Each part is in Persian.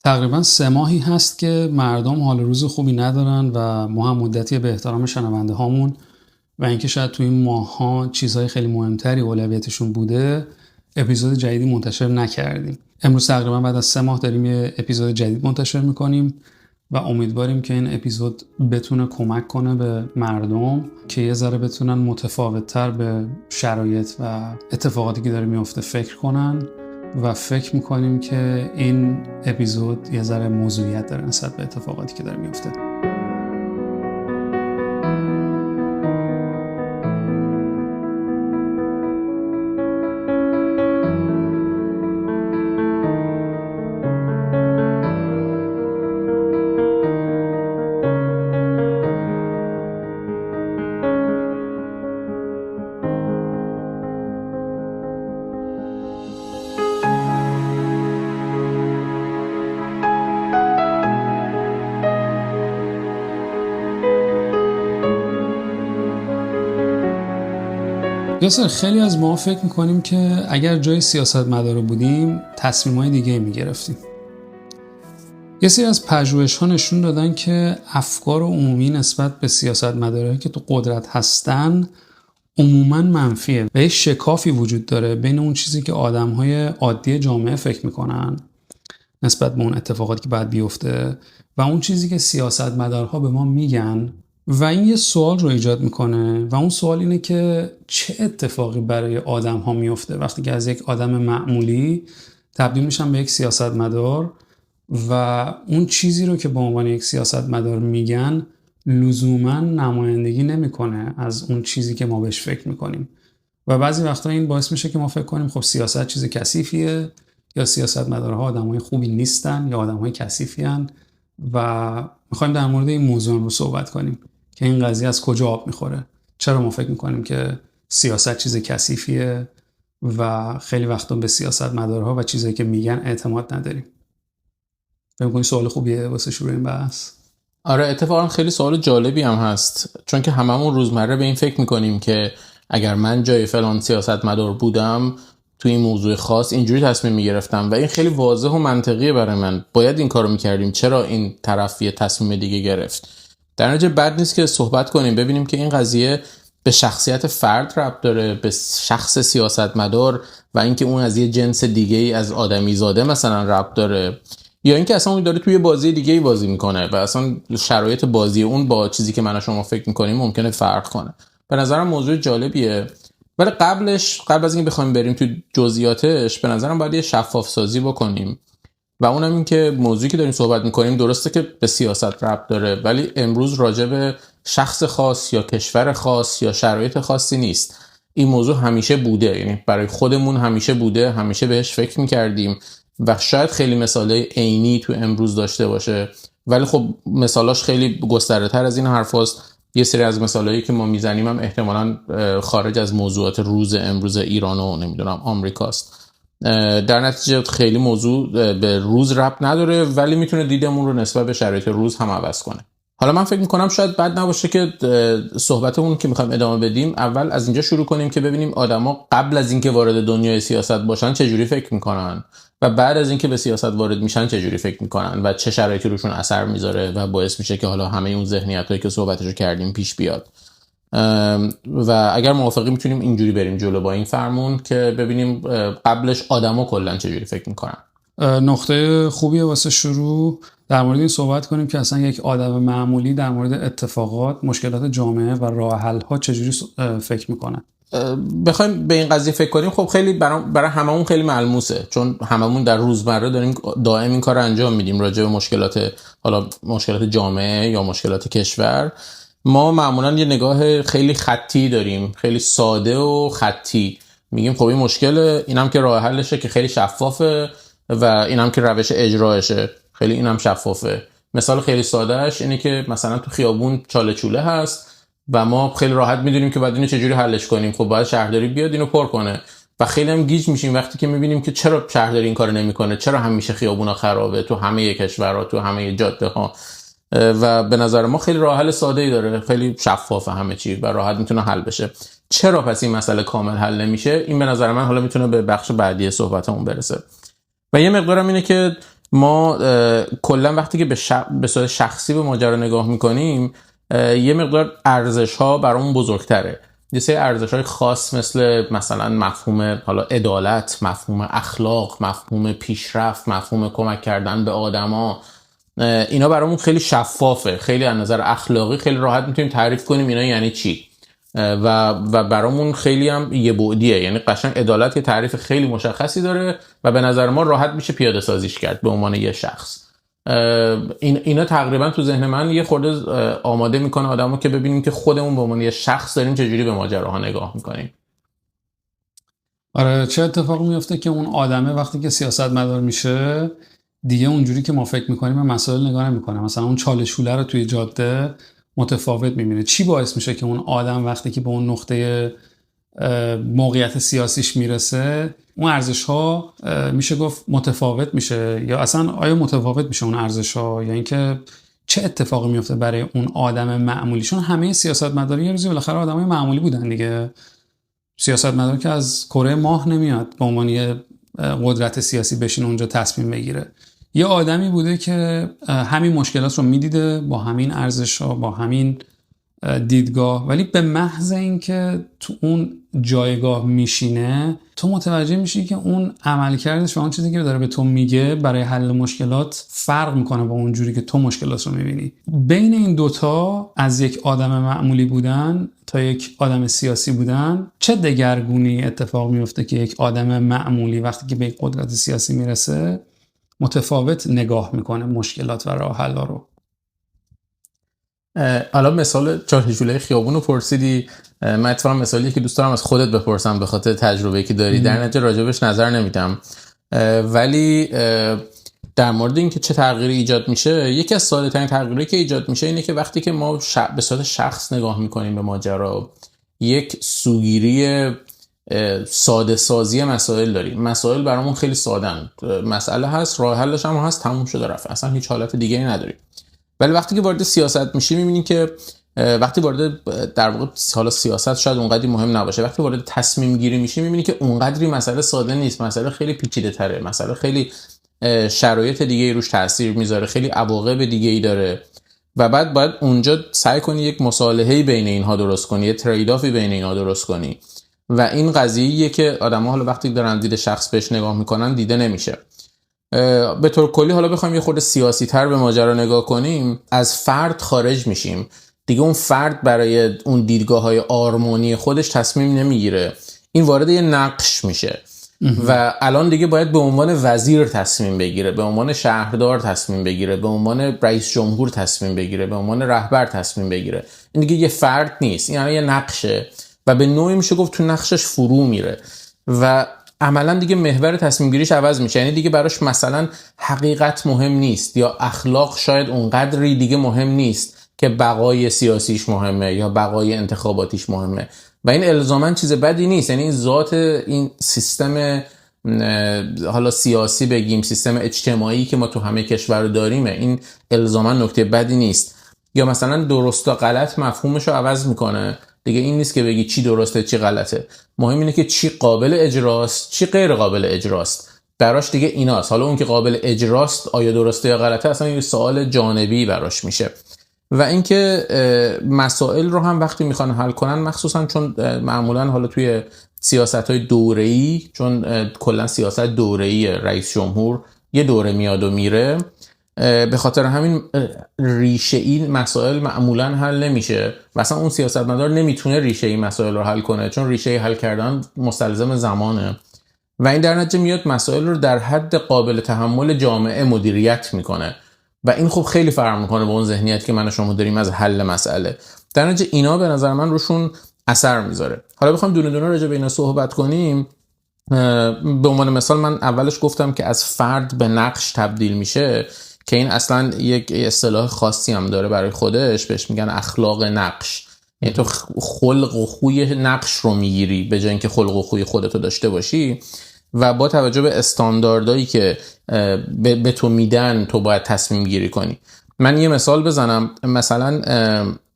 تقریبا 3 ماهی هست که مردم حال روز خوبی ندارن و ما هم مدتی به احترام شنونده هامون و اینکه شاید تو این ماه‌ها چیزهای خیلی مهمتری اولویتشون بوده اپیزود جدیدی منتشر نکردیم. امروز تقریبا بعد از 3 ماه داریم یه اپیزود جدید منتشر میکنیم و امیدواریم که این اپیزود بتونه کمک کنه به مردم که یه ذره بتونن متفاوت‌تر به شرایط و اتفاقاتی که داره میفته فکر کنن و فکر میکنیم که این اپیزود یه ذره موضوعیت داره نسبت به اتفاقاتی که داره میفته. خیلی از ما فکر میکنیم که اگر جای سیاستمدارا بودیم تصمیمای دیگه میگرفتیم. یه سری از پژوهش‌ها نشون دادن که افکار عمومی نسبت به سیاستمدارایی که تو قدرت هستن عموماً منفیه و یه شکافی وجود داره بین اون چیزی که آدم‌های عادی جامعه فکر میکنن نسبت به اون اتفاقاتی که باید بیفته و اون چیزی که سیاستمدارها به ما میگن و این یه سوال رو ایجاد میکنه و اون سوال اینه که چه اتفاقی برای آدم ها میفته وقتی که از یک آدم معمولی تبدیل میشن به یک سیاستمدار و اون چیزی رو که به عنوان یک سیاستمدار میگن لزوما نمایندگی نمیکنه از اون چیزی که ما بهش فکر میکنیم و بعضی وقتا این باعث میشه که ما فکر کنیم خب سیاست چیز کثیفیه یا سیاستمدارها آدمای خوبی نیستن یا آدمای کثیفیان و میخوایم در مورد این موضوع رو صحبت کنیم که این قضیه از کجا آب میخوره. چرا ما فکر میکنیم که سیاست چیز کثیفیه و خیلی وقتا به سیاستمدارها و چیزایی که میگن اعتماد نداریم. فکر میکنی سوال خوبیه واسه شروع این بحث؟ آره اتفاقا خیلی سوال جالبی هم هست چون که هممون روزمره به این فکر میکنیم که اگر من جای فلان سیاستمدار بودم تو این موضوع خاص اینجوری تصمیم میگرفتم و این خیلی واضح و منطقیه برای من. باید این کارو میکردیم. چرا این طرف یه تصمیم دیگه گرفت؟ در نتیجه بد نیست که صحبت کنیم ببینیم که این قضیه به شخصیت فرد ربط داره، به شخص سیاستمدار و اینکه اون از یه جنس دیگه‌ای از آدمی زاده مثلا ربط داره یا اینکه اصلا اون داره توی بازی دیگه‌ای بازی میکنه و اصلا شرایط بازی اون با چیزی که من و شما فکر میکنیم ممکنه فرق کنه. به نظرم موضوع جالبیه ولی قبل از اینکه بخوایم بریم تو جزئیاتش به نظرم باید یه شفاف سازی بکنیم و اونم این که موضوعی که داریم صحبت میکنیم درسته که به سیاست ربط داره ولی امروز راجع به شخص خاص یا کشور خاص یا شرایط خاصی نیست. این موضوع همیشه بوده، یعنی برای خودمون همیشه بوده، همیشه بهش فکر میکردیم و شاید خیلی مثالای عینی تو امروز داشته باشه ولی خب مثالاش خیلی گسترده تر از این حرف هست. یه سری از مثالایی که ما میزنیم هم احتمالاً خارج از موضوعات روز امروز ایران و نمیدونم آمریکاست. در نتیجه خیلی موضوع به روز ربط نداره ولی میتونه دیدمون رو نسبت به شرایط روز هم عوض کنه. حالا من فکر میکنم شاید بد نباشه که صحبتمون که میخوایم ادامه بدیم اول از اینجا شروع کنیم که ببینیم آدما قبل از اینکه وارد دنیای سیاست باشن چجوری فکر میکنن و بعد از اینکه به سیاست وارد میشن چجوری فکر میکنن و چه شرایطی روشون اثر میذاره و باعث میشه که حالا همه اون ذهنیتایی که صحبتشو کردیم پیش بیاد. و اگر موافقی میتونیم اینجوری بریم جلو با این فرمون که ببینیم قبلش آدما کلا چجوری فکر میکنن. نقطه خوبیه واسه شروع در مورد این صحبت کنیم که اصلا یک آدم معمولی در مورد اتفاقات، مشکلات جامعه و راه حل ها چجوری فکر میکنن. بخوایم به این قضیه فکر کنیم خب خیلی برای هممون خیلی ملموسه چون هممون در روزمره داریم دائم این کار رو انجام میدیم راجع به مشکلات جامعه یا مشکلات کشور. ما معمولا یه نگاه خیلی خطی داریم، خیلی ساده و خطی. میگیم خب این مشکل، اینم که راه حلشه که خیلی شفافه و اینم که روش اجراشه خیلی اینم شفافه. مثال خیلی سادهش اینه که مثلا تو خیابون چاله چوله هست و ما خیلی راحت میدونیم که بعد اینو چجوری حلش کنیم. خب باید شهرداری بیاد اینو پر کنه و خیلی هم گیج میشیم وقتی که میبینیم که چرا شهرداری این کارو نمیکنه، چرا همیشه خیابونا خرابه تو همه کشورها، تو همه جاده‌ها. و به نظر ما خیلی راه حل ساده‌ای داره، خیلی شفافه همه چی و راحت میتونه حل بشه. چرا پس این مسئله کامل حل نمیشه؟ این به نظر من حالا میتونه به بخش بعدی صحبتمون برسه. و یه مقدارم اینه که ما کلا وقتی که به صورت شخصی به ماجرا نگاه میکنیم یه مقدار ارزش ها برامون بزرگتره. یه سری ارزش های خاص مثلا مفهوم حالا عدالت، مفهوم اخلاق، مفهوم پیشرفت، مفهوم کمک کردن به آدما، اینا برامون خیلی شفافه، خیلی از نظر اخلاقی خیلی راحت میتونیم تعریف کنیم اینا یعنی چی و برامون خیلی هم یه بعدیه. یعنی قشنگ عدالت یه تعریف خیلی مشخصی داره و به نظر ما راحت میشه پیاده سازیش کرد به عنوان یه شخص. اینا تقریبا تو ذهن من یه خورده آماده میکنه آدمو که ببینیم که خودمون به عنوان یه شخص داریم چجوری به ماجراها نگاه میکنیم. آره، چه اتفاقی میفته که اون آدمه وقتی که سیاستمدار میشه دیگه اونجوری که ما فکر میکنیم به مسائل نگاه نمیکنه. مثلا اون چالشوله رو توی جاده متفاوت میبینه. چی باعث میشه که اون آدم وقتی که به اون نقطه موقعیت سیاسیش میرسه اون ارزش ها میشه گفت متفاوت میشه، یا اصلا آیا متفاوت میشه اون ارزش ها، یا اینکه چه اتفاقی میفته برای اون آدم معمولی؟ چون همه سیاستمدارا یه روزی بالاخره آدمای معمولی بودن دیگه. سیاستمدار که از کره ماه نمیاد به عنوان یه قدرت سیاسی بشین اونجا تصمیم بگیره. یه آدمی بوده که همین مشکلات رو میدیده با همین ارزش‌ها، با همین دیدگاه، ولی به محض اینکه تو اون جایگاه میشینه تو متوجه میشی که اون عملکردش و اون چیزی که داره به تو میگه برای حل مشکلات فرق میکنه با اون جوری که تو مشکلات رو میبینی. بین این دوتا از یک آدم معمولی بودن تا یک آدم سیاسی بودن چه دگرگونی اتفاق میفته که یک آدم معمولی وقتی که به یک قدرت سیاسی میرسه متفاوت نگاه میکنه مشکلات و راه حل‌ها رو. حالا مثال چالشوله خیابون رو پرسیدی، من اتفاقا مثالی که دوست دارم از خودت بپرسم به خاطر تجربه‌ای که داری، در نتیجه راجبش نظر نمیدم، ولی در مورد اینکه چه تغییری ایجاد میشه، یکی از ساده‌ترین تغییری که ایجاد میشه اینه که وقتی که ما به صورت شخص نگاه میکنیم به ماجرا، یک سوگیری ساده سازی مسائل داریم. مسائل برامون خیلی ساده‌اند، مسئله هست، راه حلش هم هست، تموم شده رفت، اصلا هیچ حالت دیگه‌ای نداریم. ولی وقتی که وارد سیاست میشی میبینی که وقتی وارد در واقع حالا سیاست شاید اونقدری مهم نباشه، وقتی وارد تصمیم گیری میشی میبینی که اونقدری مسئله ساده نیست، مسئله خیلی پیچیده تره، مسئله خیلی شرایط دیگه روش تاثیر میذاره، خیلی عواقب دیگه ای داره و بعد باید اونجا سعی کنی یک مصالحه‌ای بین اینها درست کنی، یه ترید آفی بین اینها درست کنی و این قضیه‌ایه که آدم‌ها حالا وقتی دارن دید شخص بهش نگاه میکنن دیده نمیشه. به طور کلی حالا بخوایم یه خورده سیاسی تر به ماجرا نگاه کنیم، از فرد خارج میشیم دیگه. اون فرد برای اون دیدگاه‌های آرمانی خودش تصمیم نمیگیره، این وارد یه نقش میشه و الان دیگه باید به عنوان وزیر تصمیم بگیره، به عنوان شهردار تصمیم بگیره، به عنوان رئیس جمهور تصمیم بگیره، به عنوان رهبر تصمیم بگیره. این دیگه یه فرد نیست، این یه نقشه و به نوعی میشه گفت تو نقشش فرو میره و عملا دیگه محور تصمیم گیریش عوض میشه. یعنی دیگه براش مثلا حقیقت مهم نیست یا اخلاق شاید اونقدری دیگه مهم نیست که بقای سیاسیش مهمه یا بقای انتخاباتیش مهمه و این الزاما چیز بدی نیست. یعنی ذات این سیستم حالا سیاسی بگیم، سیستم اجتماعی که ما تو همه کشور داریمه، این الزاما نکته بدی نیست. یا مثلا درست و غلط مفهومش رو عوض میکنه دیگه. این نیست که بگی چی درسته چی غلطه، مهم اینه که چی قابل اجراست چی غیر قابل اجراست، براش دیگه ایناست. حالا اون که قابل اجراست آیا درسته یا غلطه اصلا یه سوال جانبی براش میشه. و اینکه مسائل رو هم وقتی میخوان حل کنن، مخصوصا چون معمولا حالا توی سیاست‌های دوره‌ای، چون کلا سیاست دوره‌ای رئیس جمهور یه دوره میاد و میره، به خاطر همین ریشه این مسائل معمولا حل نمیشه و اصلا اون سیاستمدار نمیتونه ریشه این مسائل رو حل کنه، چون ریشه حل کردن مستلزم زمانه و این در نتیجه میاد مسائل رو در حد قابل تحمل جامعه مدیریت میکنه و این خب خیلی فرق میکنه با اون ذهنیت که من و شما داریم از حل مسئله. در نتیجه اینا به نظر من روشون اثر میذاره. حالا بخوام دونه دونه راجع به اینا صحبت کنیم، به عنوان مثال من اولش گفتم که از فرد به نقش تبدیل میشه، که این اصلا یک اصطلاح خاصی هم داره برای خودش، بهش میگن اخلاق نقش. یعنی تو خلق و خوی نقش رو میگیری به جای اینکه خلق و خوی خودتو داشته باشی و با توجه به استانداردهایی که به تو میدن تو باید تصمیم گیری کنی. من یه مثال بزنم، مثلا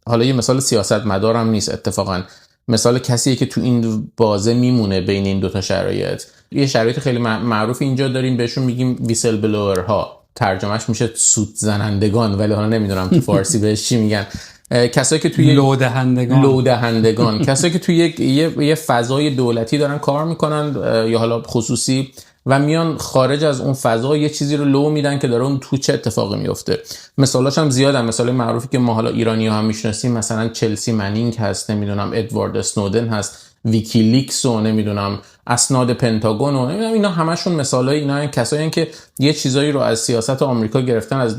حالا یه مثال سیاستمدارم نیست اتفاقا، مثال کسیه که تو این بازه میمونه بین این دوتا شرایط. یه شرایط خیلی معروف اینجا داریم بهشون میگیم ویسل بلوور ها. ترجمهش میشه سود زنندگان، ولی حالا نمیدونم تو فارسی بهش چی میگن. کسایی که توی لودهندگان کسایی که توی یه فضای دولتی دارن کار میکنن یا حالا خصوصی و میان خارج از اون فضا یه چیزی رو لو میدن که داره اون تو چه اتفاقی میفته. مثالاش هم زیادن. مثال معروفی که ما حالا ایرانی‌ها هم میشناسیم مثلا چلسی منینگ هست، نمیدونم ادوارد اسنودن هست، ویکیلیکس و نمیدونم اسناد پنتاگون و نمیدونم، اینا همشون مثالای اینا کسایی که یه چیزایی رو از سیاست آمریکا گرفتن، از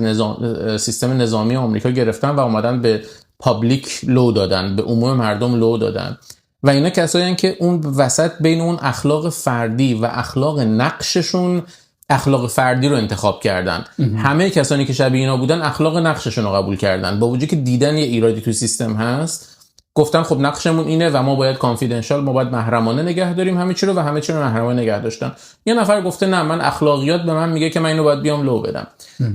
سیستم نظامی آمریکا گرفتن و اومدن به پابلیک لو دادن، به عموم مردم لو دادن. و اینا کسایی هستن که اون وسط بین اون اخلاق فردی و اخلاق نقششون اخلاق فردی رو انتخاب کردن. همه کسانی که شبیه اینا بودن اخلاق نقششون رو قبول کردن، با وجودی که دیدن یه ایرادی تو سیستم هست گفتن خب نقشمون اینه و ما باید کانفیدنشال، ما باید محرمانه نگه داریم همه چی رو، و همه چی رو محرمانه نگه داشتن. یه نفر گفته نه، من اخلاقیات به من میگه که من اینو باید بیام لو بدم.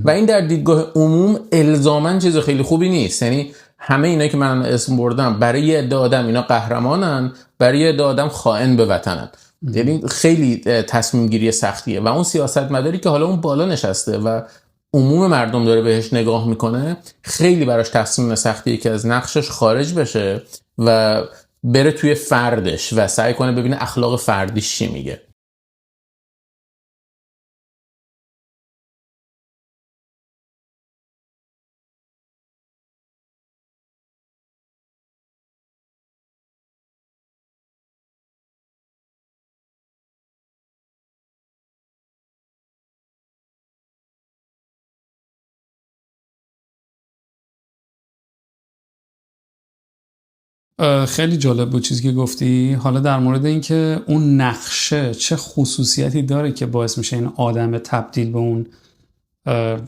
و این در دیدگاه عموم الزاماً چیز خیلی خوبی نیست. یعنی همه اینا که من اسم بردم برای یه عده آدم اینا قهرمانن، برای یه عده آدم خائن به وطنن. یعنی خیلی تصمیم گیری سختیه و اون سیاستمداری که حالا اون بالا نشسته و عموم مردم داره بهش نگاه میکنه خیلی براش تصمیم سختیه که از نقشش خارج بشه و بره توی فردش و سعی کنه ببینه اخلاق فردیش چی میگه. خیلی جالب بود چیزی که گفتی. حالا در مورد این که اون نقشه چه خصوصیتی داره که باعث میشه این آدم تبدیل به اون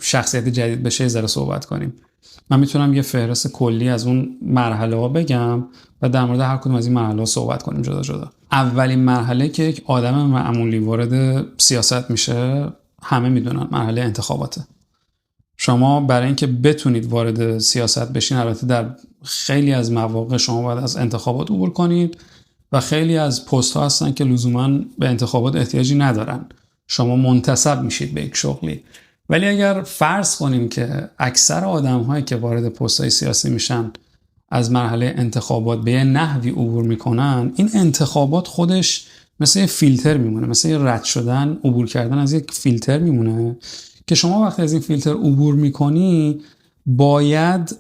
شخصیت جدید بشه ذره صحبت کنیم. من میتونم یه فهرست کلی از اون مرحله ها بگم و در مورد هر کدوم از این مرحله ها صحبت کنیم جدا جدا. اولین مرحله که یک آدم معمولی وارد سیاست میشه همه میدونن مرحله انتخاباته. شما برای اینکه بتونید وارد سیاست بشین، البته در خیلی از مواقع شما باید از انتخابات عبور کنید و خیلی از پست ها هستن که لزوما به انتخابات احتیاجی ندارن، شما منتسب میشید به یک شغلی. ولی اگر فرض کنیم که اکثر آدم هایی که وارد پست های سیاسی میشن از مرحله انتخابات به یه نحوی عبور میکنن، این انتخابات خودش مثل یه فیلتر میمونه، مثل یه رد شدن، عبور کردن از یک فیلتر میمونه که شما وقتی از این فیلتر عبور میکنی باید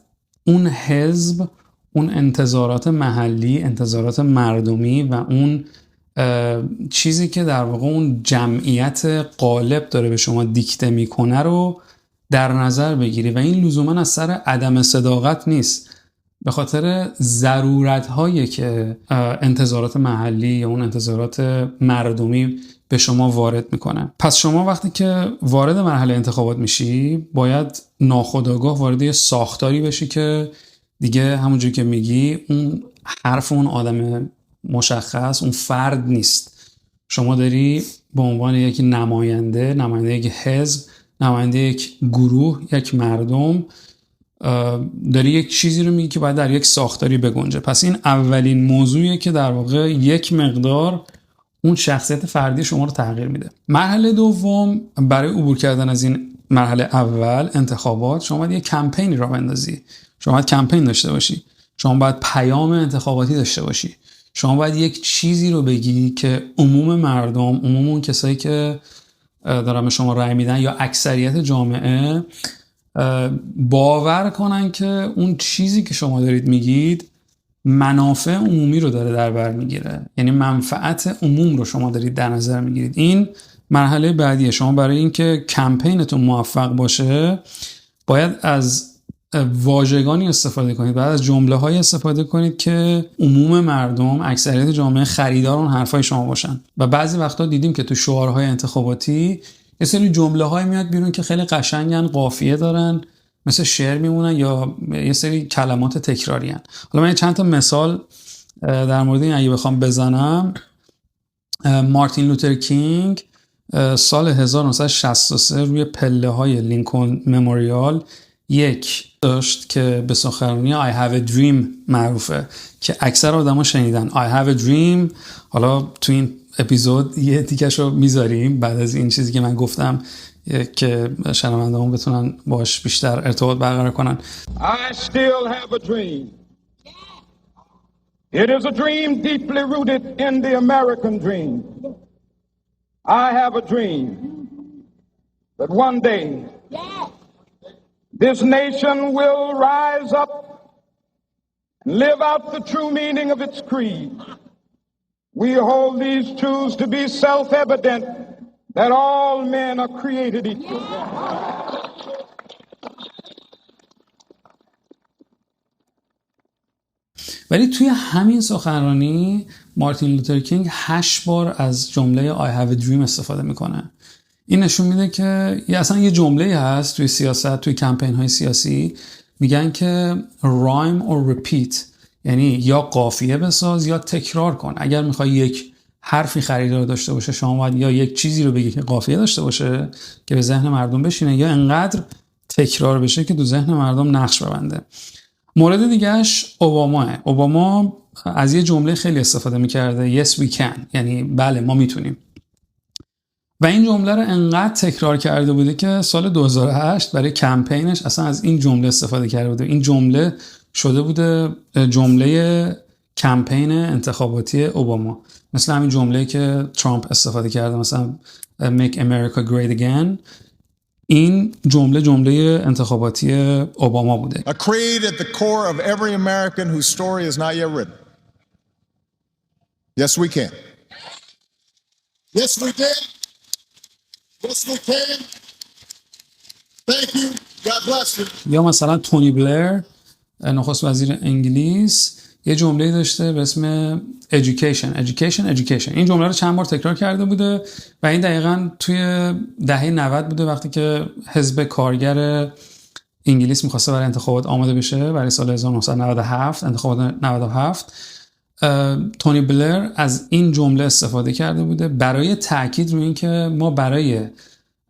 اون حزب، اون انتظارات محلی، انتظارات مردمی و اون چیزی که در واقع اون جمعیت غالب داره به شما دیکته میکنه رو در نظر بگیری. و این لزوما از سر عدم صداقت نیست، به خاطر ضرورت هایی که انتظارات محلی یا اون انتظارات مردمی به شما وارد میکنه. پس شما وقتی که وارد مرحله انتخابات میشی باید ناخودآگاه وارد یه ساختاری بشی که دیگه همونجوری که میگی اون حرف اون آدم مشخص، اون فرد نیست. شما داری به عنوان یک نماینده یک حزب، نماینده یک گروه، یک مردم، داری یک چیزی رو میگی که باید در یک ساختاری بگنجه. پس این اولین موضوعیه که در واقع یک مقدار اون شخصیت فردی شما رو تغییر میده. مرحله دوم، برای عبور کردن از این مرحله اول، انتخابات، شما باید یک کمپینی را بندازی. شما باید کمپین داشته باشی. شما باید پیام انتخاباتی داشته باشی. شما باید یک چیزی رو بگی که عموم مردم، عموم اون کسایی که دارن به شما رأی میدن یا اکثریت جامعه باور کنن که اون چیزی که شما دارید میگید منافع عمومی رو داره در بر میگیره، یعنی منفعت عموم رو شما دارید در نظر میگیرید. این مرحله بعدیه. شما برای اینکه کمپینتون موفق باشه باید از واژگانی استفاده کنید، باید از جمله‌های استفاده کنید که عموم مردم، اکثریت جامعه خریدار اون حرفای شما باشن. و بعضی وقتا دیدیم که تو شعارهای انتخاباتی یه سری جمله‌های میاد بیرون که خیلی قشنگن، قافیه دارن، مثل شعر میمونن یا یه سری کلمات تکراری هن. حالا من چند تا مثال در مورد این اگه بخوام بزنم، مارتین لوتر کینگ سال 1963 روی پله های لینکلن مموریال یک داشت که به سخنرانی I have a dream معروفه که اکثر آدما شنیدن. I have a dream. حالا تو این اپیزود یه تیکش رو میذاریم بعد از این چیزی که من گفتم، که شنونده‌مون بتونن باش بیشتر ارتباط برقرار کنن. I still have a dream. It is a dream deeply rooted in the American dream. I have a dream that one day this nation will rise up and live out the true meaning of its creed. We hold these truths to be self-evident that all men are created equal. ولی توی همین سخنرانی مارتین لوتر کینگ 8 بار از جمله I have a dream استفاده میکنه. این نشون میده که اصلا یه جمله هست توی سیاست، توی کمپین های سیاسی میگن که rhyme or repeat، یعنی یا قافیه بساز یا تکرار کن. اگر میخوای یک حرفی خریدار داشته باشه شما باید یا یک چیزی رو بگی که قافیه داشته باشه که به ذهن مردم بشینه یا انقدر تکرار بشه که تو ذهن مردم نقش ببنده. مورد دیگهش اوباما از یه جمله خیلی استفاده میکرده yes we can، یعنی بله ما میتونیم، و این جمله رو انقدر تکرار کرده بوده که سال 2008 برای کمپینش اصلا از این جمله استفاده کرده بوده. این جمله شده بوده جمله کمپین انتخاباتی اوباما، مثل همین جمله که ترامپ استفاده کرده مثلا Make America Great Again. این جمله انتخاباتی اوباما بوده. A creed at the core of every American whose story is not yet written. Yes we can. Yes we can. Yes we can. Thank you. God bless you. یا مثلا تونی بلر نخست وزیر انگلیس یه جمله داشته به اسم education. این جمله رو چند بار تکرار کرده بوده و این دقیقاً توی دهه 90 بوده وقتی که حزب کارگر انگلیس می‌خواسته برای انتخابات آماده بشه، برای سال 1997 انتخابات 97. تونی بلر از این جمله استفاده کرده بوده برای تاکید روی این که ما برای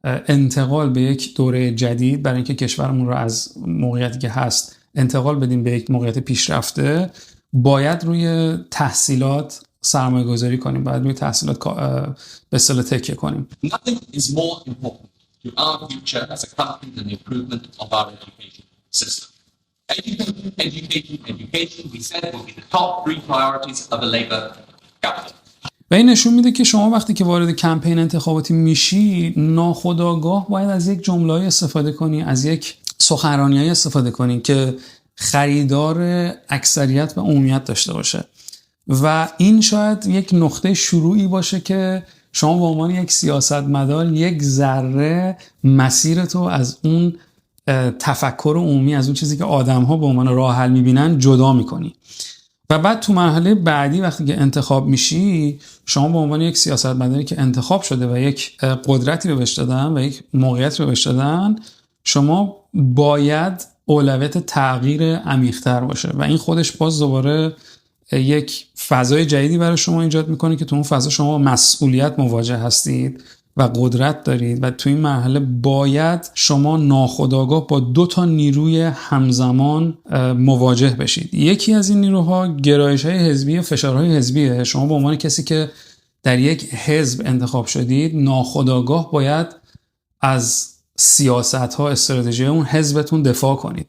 انتقال به یک دوره جدید، برای اینکه کشورمون رو از موقعیتی که هست انتقال بدیم به یک موقعیت پیشرفته، باید روی تحصیلات سرمایه گذاری کنیم، باید روی تحصیلات به اصطلاح تکیه کنیم. Nothing is more important to our future as a country than the improvement of our education system. Education, we said, will be the top 3 priorities of a Labour government. و این نشون میده که شما وقتی که وارد کمپین انتخاباتی میشی ناخودآگاه باید از یک جمله‌ای استفاده کنی، از یک سخنرانی‌ای استفاده کنی که خریدار اکثریت و عمومیت داشته باشه و این شاید یک نقطه شروعی باشه که شما به عنوان یک سیاستمدار یک ذره مسیرتو از اون تفکر عمومی، از اون چیزی که آدم‌ها به عنوان راه حل می‌بینن جدا می‌کنی. و بعد تو مرحله بعدی وقتی که انتخاب میشی، شما به عنوان یک سیاستمداری که انتخاب شده و یک قدرتی رو بهش دادن و یک موقعیت رو بهش دادن، شما باید اولویت تغییر عمیق‌تر باشه و این خودش باز دوباره یک فضای جدیدی برای شما ایجاد میکنه که تو اون فضا شما مسئولیت مواجه هستید و قدرت دارید و تو این مرحله باید شما ناخودآگاه با 2 تا نیروی همزمان مواجه بشید. یکی از این نیروها گرایش‌های حزبی و فشارهای حزبیه. شما به عنوان کسی که در یک حزب انتخاب شدید ناخودآگاه باید از سیاست‌ها، استراتژی اون حزبتون دفاع کنید.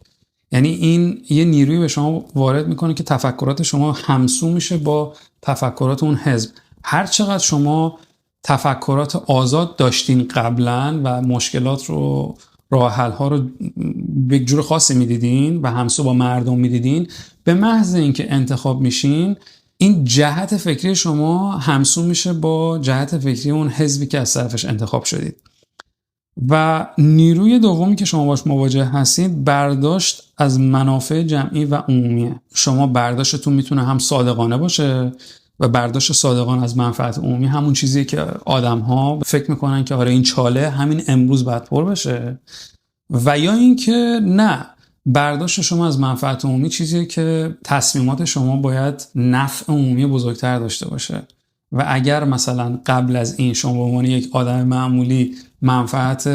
یعنی این یه نیروی به شما وارد میکنه که تفکرات شما همسو میشه با تفکرات اون حزب. هر چقدر شما تفکرات آزاد داشتین قبلا و مشکلات رو، راه حل ها رو به جور خاصی میدیدین و همسو با مردم میدیدین، به محض اینکه انتخاب میشین این جهت فکری شما همسو میشه با جهت فکری اون حزبی که از طرفش انتخاب شدید. و نیروی دومی که شما باش مواجه هستید برداشت از منافع جمعی و عمومیه. شما برداشتتون میتونه هم صادقانه باشه و برداشت صادقانه از منفعت عمومی همون چیزیه که آدم‌ها فکر میکنن که آره این چاله همین امروز باید پر بشه، و یا اینکه نه، برداشت شما از منفعت عمومی چیزیه که تصمیمات شما باید نفع عمومی بزرگتر داشته باشه و اگر مثلا قبل از این شما به عنوان یک آدم معمولی منفعت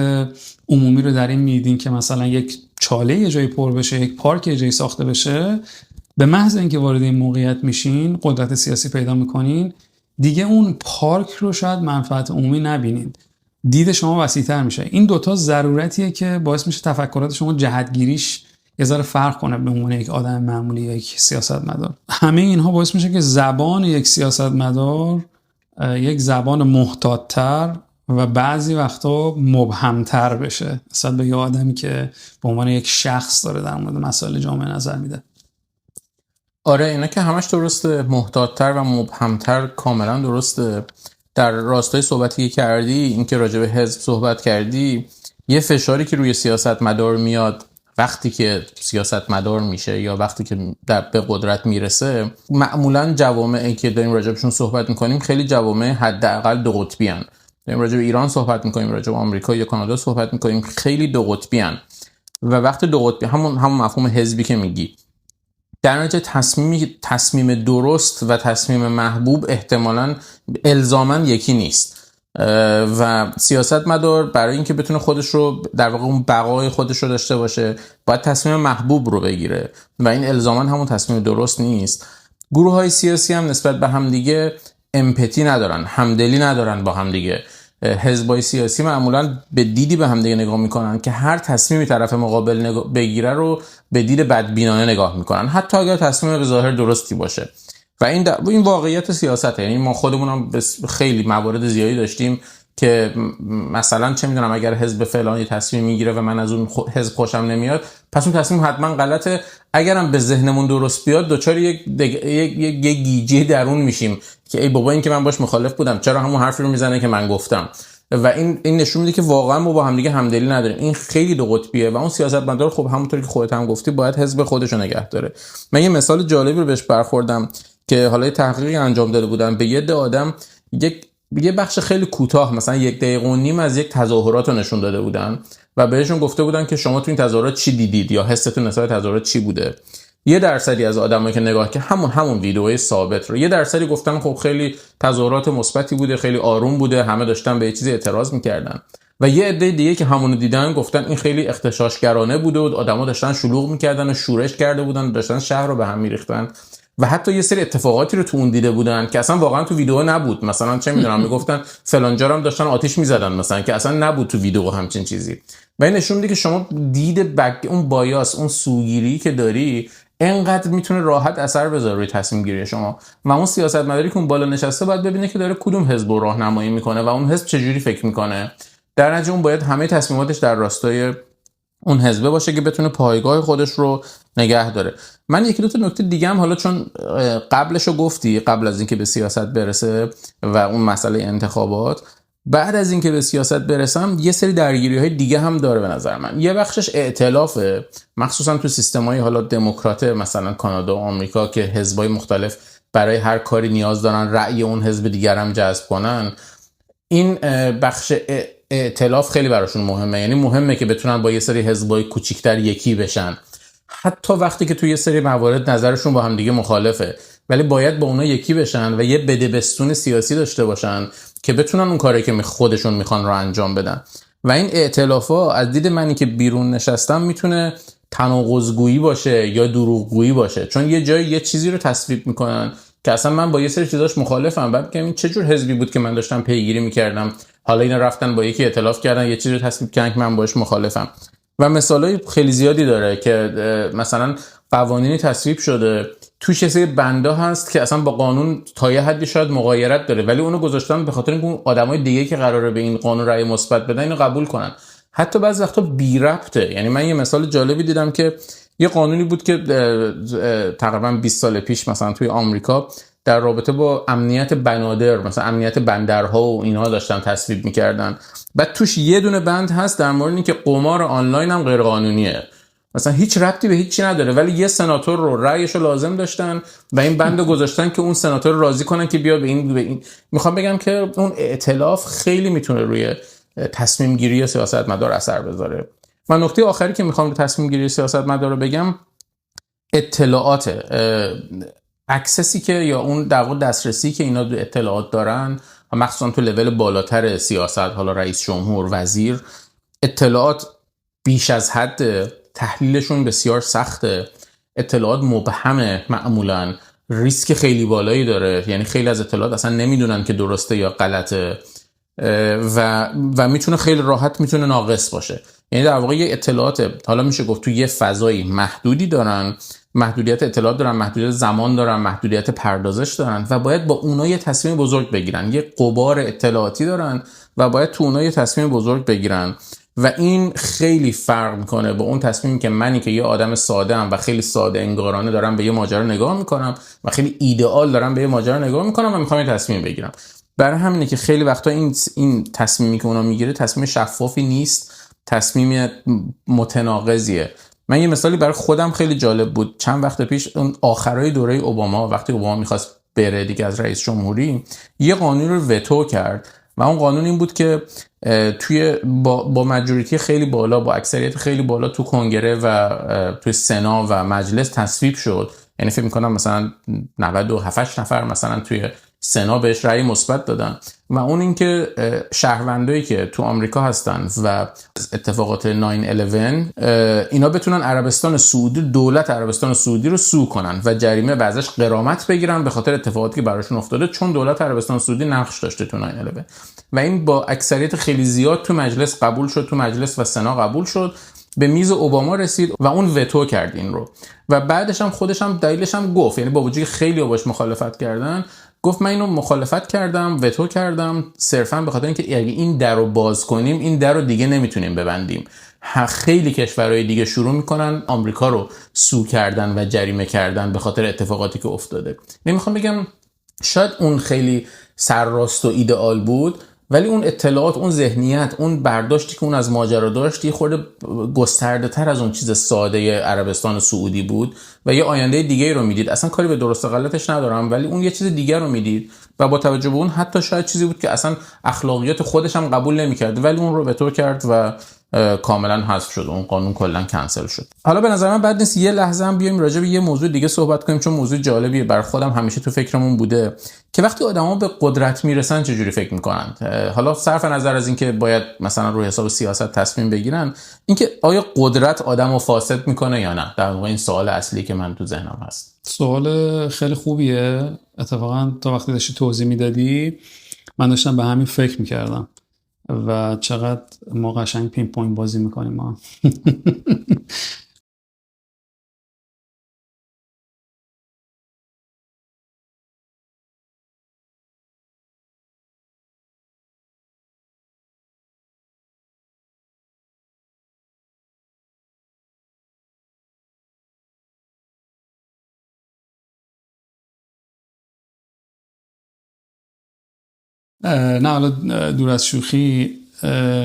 عمومی رو در این میدین که مثلا یک چاله یه جایی پر بشه، یک پارک یه جایی ساخته بشه، به محض اینکه وارد این موقعیت میشین، قدرت سیاسی پیدا میکنین، دیگه اون پارک رو شاید منفعت عمومی نبینید، دید شما وسیع‌تر میشه. این دوتا ضرورتیه که باعث میشه تفکرات شما جهتگیریش یه ذره فرق کنه به عنوان یک آدم معمولی یا یک سیاستمدار. همه اینها باعث میشه که زبان یک سیاستمدار یک زبان محتاط‌تر و بعضی وقتا مبهم‌تر بشه نسبت به یه آدمی که به عنوان یک شخص داره در مورد مسائل جامعه نظر میده. آره اینا که همش درسته، محتاط‌تر و مبهم‌تر کاملا درسته. در راستای صحبتی که کردی، این که راجع به حزب صحبت کردی، یه فشاری که روی سیاستمدار میاد وقتی که سیاستمدار میشه یا وقتی که به قدرت میرسه، معمولا جوامعی که داریم راجع بهشون صحبت میکنیم خیلی جوامع حداقل دو قطبی ان. داریم راجع به ایران صحبت میکنیم، راجع به آمریکا یا کانادا صحبت میکنیم، خیلی دو قطبی ان. و وقتی دو قطبی، همون مفهوم حزبی که میگی، در نتیجه تصمیم درست و تصمیم محبوب احتمالاً الزاماً یکی نیست و سیاستمدار برای اینکه بتونه خودش رو در واقع اون بقای خودش رو داشته باشه باید تصمیم محبوب رو بگیره و این الزاماً همون تصمیم درست نیست. گروه‌های سیاسی هم نسبت به همدیگه امپاتی ندارن، همدلی ندارن با همدیگه. حزب‌های سیاسی معمولاً به دیدی به همدیگه نگاه میکنن که هر تصمیمی طرف مقابل بگیره رو به دید بدبینانه نگاه میکنن، حتی اگر تصمیم به ظاهر درستی باشه. و این واقعیت سیاسته. یعنی ما خودمون هم خیلی موارد زیادی داشتیم که مثلا چه میدونم اگر حزب فلانی تصمیم میگیره و من از اون حزب خوشم نمیاد، پس اون تصمیم حتما غلطه. اگرم به ذهنمون درست بیاد دوچار یک گیجی درون میشیم که ای بابا این که من باش مخالف بودم چرا همون حرفی رو میزنه که من گفتم. و این نشون میده که واقعا ما با هم دیگه همدلی نداریم. این خیلی دو قطبیه و اون سیاستمدار خب همونطوری که خودت هم گفتی باید حزب خودش رو نگه داره. من یه مثال جالبی رو بهش برخوردم که حالا تحقیقی انجام داده بودم، به یه آدم یه بخش خیلی کوتاه مثلا 1.5 دقیقه از یک تظاهرات رو نشون داده بودن و بهشون گفته بودن که شما تو این تظاهرات چی دیدید یا حستون نسبت به تظاهرات چی بوده. یه درصدی از آدمایی که نگاه که همون ویدئوی ثابت رو، یه درصدی گفتن خب خیلی تظاهرات مثبتی بوده، خیلی آروم بوده، همه داشتن به یه چیزی اعتراض می‌کردن. و یه عده دیگه که همونو دیدن گفتن این خیلی اغتشاشگرانه بوده و آدما داشتن شلوغ می‌کردن و شورش کرده بودن، داشتن شهر رو به هم می‌ریختن. و حتی یه سری اتفاقاتی رو تو اون دیده بودن که اصلا واقعا تو ویدیو نبود. مثلا چه میدونم میگفتن فلان جا هم داشتن آتش میزدن مثلا که اصلا نبود تو ویدیو همچین چیزی. و این نشون میده که شما دید اون بایاس، اون سوگیری که داری اینقدر میتونه راحت اثر بذاره روی تصمیم گیری شما. و اون سیاستمداری که اون بالا نشسته باید ببینه که داره کدوم حزب رو راهنمایی میکنه و اون حزب چجوری فکر میکنه. در نتیجه اون باید همه تصمیماتش در راستای اون حزب باشه که بتونه پایگاه خودش رو نگه داره. من یکی دو تا نکته دیگه هم حالا چون قبلشو گفتی، قبل از اینکه به سیاست برسه و اون مسئله انتخابات، بعد از اینکه به سیاست برسم یه سری درگیری‌های دیگه هم داره به نظر من. یه بخشش ائتلافه، مخصوصا تو سیستم‌های حالا دموکراته مثلا کانادا و آمریکا که حزب‌های مختلف برای هر کاری نیاز دارن رأی اون حزب دیگر هم جذب کنن. این بخش ائتلاف خیلی براشون مهمه، یعنی مهمه که بتونن با یه سری حزبای کوچیک‌تر یکی بشن، حتی وقتی که توی یه سری موارد نظرشون با هم دیگه مخالفه، ولی باید با اونا یکی بشن و یه بدبستون سیاسی داشته باشن که بتونن اون کاری که خودشون میخوان رو انجام بدن. و این ائتلافا از دید منی که بیرون نشستم میتونه تناقض‌گویی باشه یا دروغگویی باشه، چون یه جایی یه چیزی رو تصویب میکنن که اصلا من با یه سری چیزاش مخالفم، بعد میگم این چه جور حزبی بود که من داشتم پیگیری میکردم، حالا اینا رفتن با یکی ائتلاف کردن یه چیزی رو تصویب کردن که من باهاش مخالفم. و مثالای خیلی زیادی داره که مثلا قوانینی تصویب شده توش یه سری بنده هست که اصلا با قانون تا یه حدی شاید مغایرت داره، ولی اونو گذاشتن به خاطر اینکه اون آدمای دیگه که قراره به این قانون رأی مثبت بدن اینو قبول کنن، حتی بعضی وقتا بی ربطه. یعنی من یه مثال جالبی دیدم که یه قانونی بود که تقریبا 20 سال پیش مثلا توی آمریکا در رابطه با امنیت بنادر، مثلا امنیت بندرها و اینها داشتن تصویب میکردن. بعد توش یه دونه بند هست در مورد اینکه قمار آنلاین هم غیر قانونیه، مثلا هیچ ربطی به هیچی نداره، ولی یه سناتور رو رأیشو لازم داشتن و این بندو گذاشتن که اون سناتور رو راضی کنن که بیا به این. میخوام بگم که اون ائتلاف خیلی میتونه روی تصمیم گیری سیاستمدار اثر بذاره. و نکته آخری که میخوام رو تصمیم گیری سیاستمدار رو بگم، اطلاعات، اکسسی که یا اون در واقع دسترسی که اینا به اطلاعات دارن، مخصوصا تو لول بالاتر سیاست، حالا رئیس جمهور، وزیر، اطلاعات بیش از حد، تحلیلشون بسیار سخته، اطلاعات مبهمه، معمولا ریسک خیلی بالایی داره، یعنی خیلی از اطلاعات اصلا نمیدونن که درسته یا غلطه و میتونه خیلی راحت میتونه ناقص باشه. یعنی در واقع یه اطلاعات، حالا میشه گفت تو یه فضایی محدودی دارن، محدودیت اطلاعات دارن، محدودیت زمان دارن، محدودیت پردازش دارن و باید با اونا یه تصمیم بزرگ بگیرن. یه غبار اطلاعاتی دارن و باید تو اونا یه تصمیم بزرگ بگیرن و این خیلی فرق میکنه با اون تصمیمی که منی که یه آدم ساده ام و خیلی ساده انگارانه دارم به یه ماجرا نگاه میکنم و خیلی ایدئال دارم به یه ماجرا نگاه میکنم و میخوام یه تصمیم بگیرم. برای همینه که خیلی وقتا این تصمیمی که اونا میگیره تصمیم شفافی نیست، تصمیم متناقضیه. من یه مثالی برای خودم خیلی جالب بود. چند وقت پیش اون آخرای دوره اوباما، وقتی اوباما میخواست بره دیگه از رئیس جمهوری، یه قانون رو وتو کرد و اون قانون این بود که توی با ماجوریتی خیلی بالا، با اکثریت خیلی بالا تو کنگره و توی سنا و مجلس تصویب شد. یعنی فکر می‌کنم مثلا 97 نفر مثلا توی سنا بهش رأی مثبت دادن و اون اینکه شهروندایی که تو آمریکا هستن و اتفاقات 9/11 اینا بتونن عربستان سعودی، دولت عربستان سعودی رو سو کنن و جریمه ازش غرامت بگیرن به خاطر اتفاقاتی که براشون افتاده، چون دولت عربستان سعودی نقش داشته تو 9/11 و این با اکثریت خیلی زیاد تو مجلس قبول شد، تو مجلس و سنا قبول شد، به میز اوباما رسید و اون وتو کرد این رو و بعدش هم خودش هم دلیلش هم گفت، یعنی با وجودی خیلی باش مخالفت کردن، گفت من اینو مخالفت کردم، وتو کردم صرفا به خاطر اینکه اگه این در رو باز کنیم این در رو دیگه نمیتونیم ببندیم. خیلی کشورهای دیگه شروع میکنن آمریکا رو سو کردن و جریمه کردن به خاطر اتفاقاتی که افتاده. نمیخوام بگم شاید اون خیلی سرراست و ایدئال بود، ولی اون اطلاعات، اون ذهنیت، اون برداشتی که اون از ماجرا داشت یه خورده گسترده تر از اون چیز ساده عربستان سعودی بود و یه آینده دیگه رو میدید. اصلا کاری به درست و غلطش ندارم، ولی اون یه چیز دیگه رو میدید و با توجه به اون حتی شاید چیزی بود که اصلا اخلاقیات خودش هم قبول نمی‌کرد، ولی اون رو به طور کرد و کاملا حذف شد، اون قانون کلا کنسل شد. حالا به نظر من بد نیست یه لحظه هم بیایم راجع به یه موضوع دیگه صحبت کنیم، چون موضوع جالبیه. برای خودم همیشه تو فکرمون بوده که وقتی آدما به قدرت میرسن چجوری فکر میکنن. حالا صرف نظر از اینکه باید مثلا روی حساب سیاست تصمیم بگیرن، اینکه آیا قدرت آدمو فاسد میکنه یا نه، در واقع این سوال اصلی که من تو ذهنم هست. سوال خیلی خوبیه. اتفاقا تا وقتی داشتی توضیح میدادی من داشتم به همین فکر میکردم و چقدر ما قشنگ پین پوینت بازی میکنیم ما. نه حالا دور از شوخی،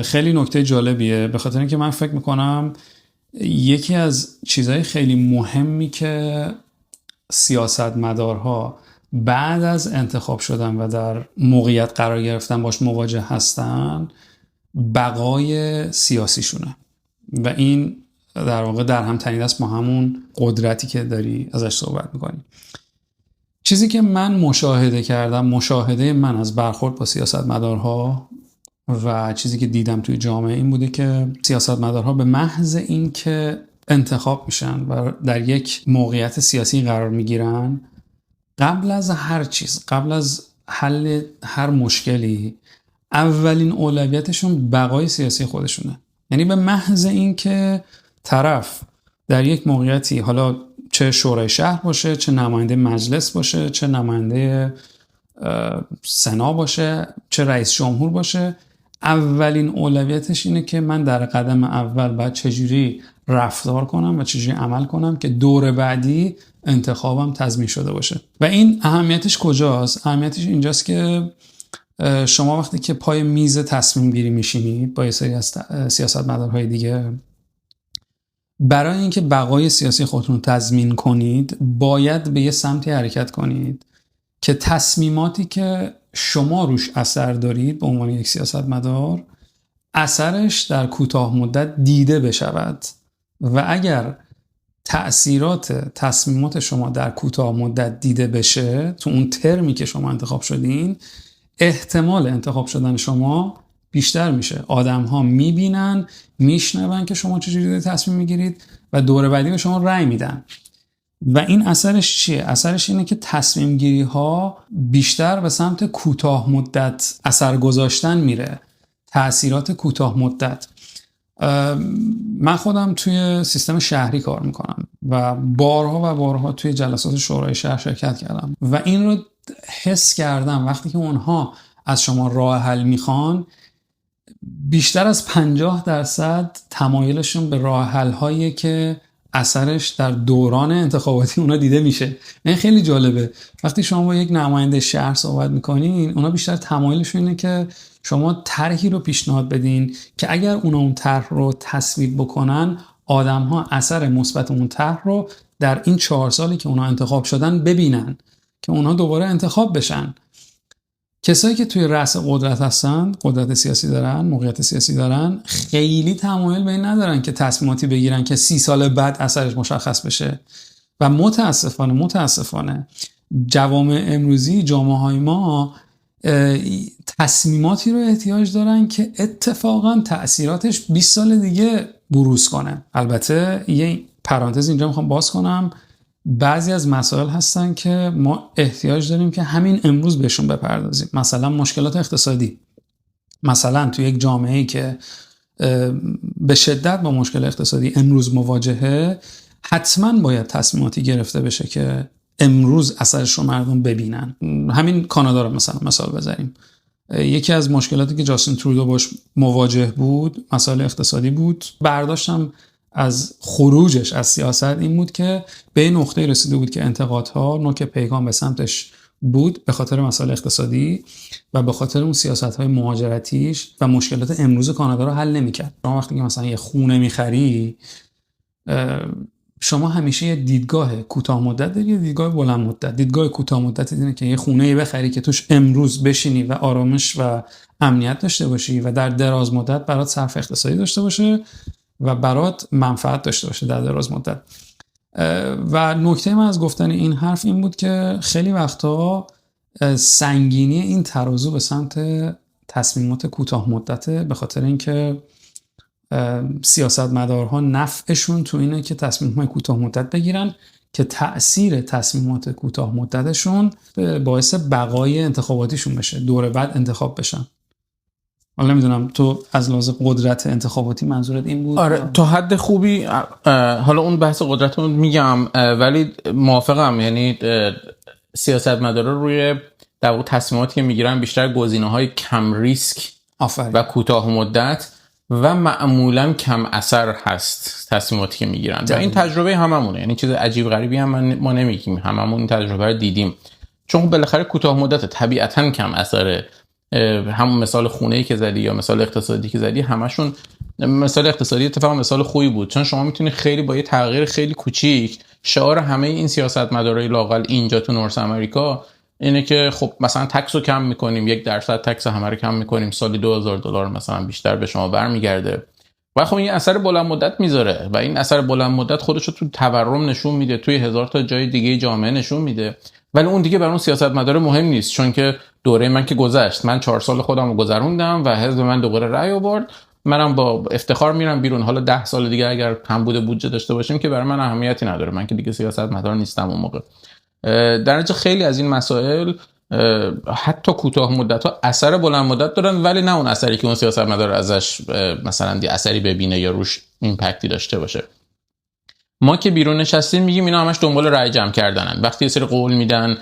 خیلی نکته جالبیه، به خاطر اینکه من فکر میکنم یکی از چیزهای خیلی مهمی که سیاستمدارها بعد از انتخاب شدن و در موقعیت قرار گرفتن باش مواجه هستن بقای سیاسیشونه و این در واقع در هم تنیده است با همون قدرتی که داری ازش صحبت میکنی. چیزی که من مشاهده کردم، مشاهده من از برخورد با سیاستمدارها و چیزی که دیدم توی جامعه این بوده که سیاستمدارها به محض این که انتخاب میشن و در یک موقعیت سیاسی قرار میگیرن، قبل از هر چیز، قبل از حل هر مشکلی، اولین اولویتشون بقای سیاسی خودشونه. یعنی به محض این که طرف در یک موقعیتی، حالا چه شورای شهر باشه، چه نماینده مجلس باشه، چه نماینده سنا باشه، چه رئیس جمهور باشه، اولین اولویتش اینه که من در قدم اول باید چجوری رفتار کنم و چجوری عمل کنم که دور بعدی انتخابم تضمین شده باشه. و این اهمیتش کجاست؟ اهمیتش اینجاست که شما وقتی که پای میز تصمیم گیری میشینید با یه سری از سیاستمدارهای دیگه، برای اینکه بقای سیاسی خودتون تضمین کنید باید به یه سمتی حرکت کنید که تصمیماتی که شما روش اثر دارید به عنوان یک سیاستمدار، اثرش در کوتاه مدت دیده بشود و اگر تأثیرات تصمیمات شما در کوتاه مدت دیده بشه تو اون ترمی که شما انتخاب شدین، احتمال انتخاب شدن شما بیشتر میشه. آدم ها میبینن، میشنون که شما چجوری تصمیم میگیرید و دور بعدی به شما رأی میدن. و این اثرش چیه؟ اثرش اینه که تصمیم گیری ها بیشتر به سمت کوتاه مدت اثر گذاشتن میره، تأثیرات کوتاه مدت. من خودم توی سیستم شهری کار میکنم و بارها توی جلسات شورای شهر شرکت کردم و این رو حس کردم وقتی که اونها از شما راه حل میخوان، بیشتر از 50% تمایلشون به راه حل هایی که اثرش در دوران انتخاباتی اونا دیده میشه. این خیلی جالبه. وقتی شما با یک نماینده شهر صحبت میکنین، اونا بیشتر تمایلشون اینه که شما طرحی رو پیشنهاد بدین که اگر اونا اون طرح رو تصویب بکنن، آدم‌ها اثر مثبت اون طرح رو در این 4 سالی که اونا انتخاب شدن ببینن که اونا دوباره انتخاب بشن. کسایی که توی رأس قدرت هستن، قدرت سیاسی دارن، موقعیت سیاسی دارن، خیلی تمایل به این ندارن که تصمیماتی بگیرن که 30 سال بعد اثرش مشخص بشه. و متاسفانه جوامع امروزی، جامعه‌های ما تصمیماتی رو احتیاج دارن که اتفاقا تأثیراتش 20 سال دیگه بروز کنه. البته یه پرانتز اینجا میخوام باز کنم، بعضی از مسائل هستن که ما احتیاج داریم که همین امروز بهشون بپردازیم. مثلا مشکلات اقتصادی. مثلا تو یک جامعه‌ای که به شدت با مشکل اقتصادی امروز مواجهه، حتما باید تصمیماتی گرفته بشه که امروز اثرش رو مردم ببینن. همین کانادا رو مثال بزنیم. یکی از مشکلاتی که جاستین ترودو باش مواجه بود مسائل اقتصادی بود. برداشتم از خروجش از سیاست این بود که به نقطه رسیده بود که انتقادها نوک پیکان به سمتش بود به خاطر مسائل اقتصادی و به خاطر اون سیاست‌های مهاجرتیش و مشکلات امروز کانادا رو حل نمی‌کرد. شما وقتی که مثلا یه خونه می‌خری، شما همیشه یه دیدگاه کوتاه مدت داری، یه دیدگاه بلند مدت. دیدگاه کوتاه مدت اینه که یه خونه‌ای بخری که توش امروز بشینی و آرامش و امنیت داشته باشی و در دراز مدت برات صرف اقتصادی داشته باشه و برات منفعت داشته باشه در دراز مدت. و نکته من از گفتن این حرف این بود که خیلی وقتا سنگینی این ترازو به سمت تصمیمات کوتاه مدته، به خاطر اینکه سیاستمدارها نفعشون تو اینه که تصمیمات کوتاه مدت بگیرن که تأثیر تصمیمات کوتاه مدتشون باعث بقای انتخاباتیشون بشه، دور بعد انتخاب بشن. حالا نمیدونم تو از لحاظ قدرت انتخاباتی منظورت این بود؟ آره تا حد خوبی. حالا اون بحث قدرت رو میگم، ولی موافقم. یعنی سیاستمدارا روی در واقع تصمیماتی که میگیرن بیشتر گزینه‌های کم ریسک و کوتاه مدت و معمولا کم اثر هست تصمیماتی که میگیرن و این تجربه هممونه. یعنی چیز عجیب غریبی هم ما نمیگیم، هممون این تجربه رو دیدیم. چون بالاخره کوتاه مدت طبیعتاً کم اثره. همون مثال خونه‌ای که زدی یا مثال اقتصادی که زدی، همشون مثال اقتصادی اتفاقا مثال خوبی بود، چون شما میتونی خیلی با یه تغییر خیلی کوچیک شعار همه این سیاستمدارای لااقل اینجا تو نورس امریکا اینه که خب مثلا تکس رو کم میکنیم، 1% تکس همه رو کم میکنیم، سالی $2000 مثلا بیشتر به شما برمیگرده. و خب این اثر بلند مدت میذاره و این اثر بلند مدت خودش رو تو تورم نشون میده، توی 1000 تا جای دیگه جامعه نشون میده. ولی اون دیگه برای اون سیاستمدار مهم نیست، چون که دوره من که گذشت، من 4 سال خودم رو گذروندم و حزب من دوباره رأی آورد، منم با افتخار میرم بیرون. حالا 10 سال دیگه اگر کمبود بودجه داشته باشیم که برای من اهمیتی نداره، من که دیگه سیاستمدار نیستم اون موقع. در نتیجه خیلی از این مسائل حتی کوتاه مدت ها اثر بلند مدت دارن، ولی نه اون اثری که اون سیاستمدار ازش مثلا دی اثری ببینه یا روش ایمپکتی داشته باشه. ما که بیرون نشستیم میگیم اینا همش دنبال رأی جمع کردنن. وقتی یه سری قول میدن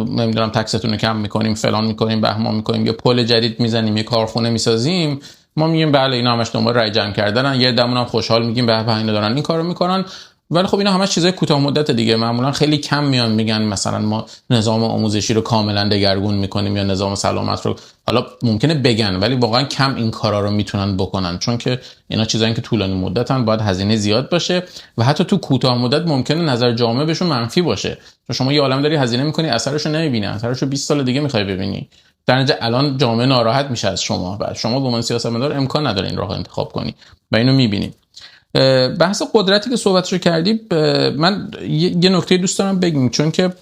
نمیدونم تکستون رو کم میکنیم، فلان میکنیم، بهمان میکنیم، یا پل جدید میزنیم، یه کارخونه میسازیم، ما میگیم بله اینا همش دنبال رأی جمع کردنن. یه دمون هم خوشحال میگیم به اینا دارن این کارو میکنن. ولی خب اینا همش چیزای کوتاه مدت دیگه. معمولا خیلی کم میان میگن مثلا ما نظام آموزشی رو کاملا دگرگون میکنیم یا نظام سلامت رو. حالا ممکنه بگن ولی واقعا کم این کارا رو میتونن بکنن، چون که اینا چیزایی که طولانی مدتن، باید هزینه زیاد باشه و حتی تو کوتاه مدت ممکنه نظر جامعه بهشون منفی باشه. چون شما یه عالم داری هزینه میکنی، اثرش رو نمیبینی، اثرش رو 20 سال دیگه میخوای ببینی. در نتیجه الان جامعه ناراحت میشه از شما و شما به عنوان سیاستمدار امکان نداره این راهو انتخاب کنی و اینو میبینید. بحث قدرتی که صحبتشو کردی، من یه نکته دوست دارم بگم، چون که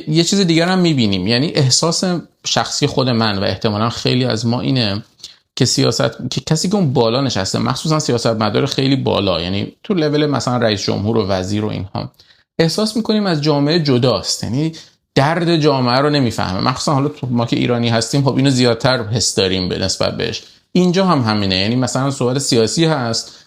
یه چیز دیگر هم میبینیم. یعنی احساس شخصی خود من و احتمالا خیلی از ما اینه که که کسی که اون بالا نشسته، مخصوصا سیاستمدار خیلی بالا، یعنی تو لول مثلا رئیس جمهور و وزیر و اینها، احساس میکنیم از جامعه جداست، یعنی درد جامعه رو نمیفهمه. مخصوصا حالا ما که ایرانی هستیم خب اینو زیادتر حس داریم به نسبت بهش. اینجا هم همینه، یعنی مثلا صحبت سیاسی هست،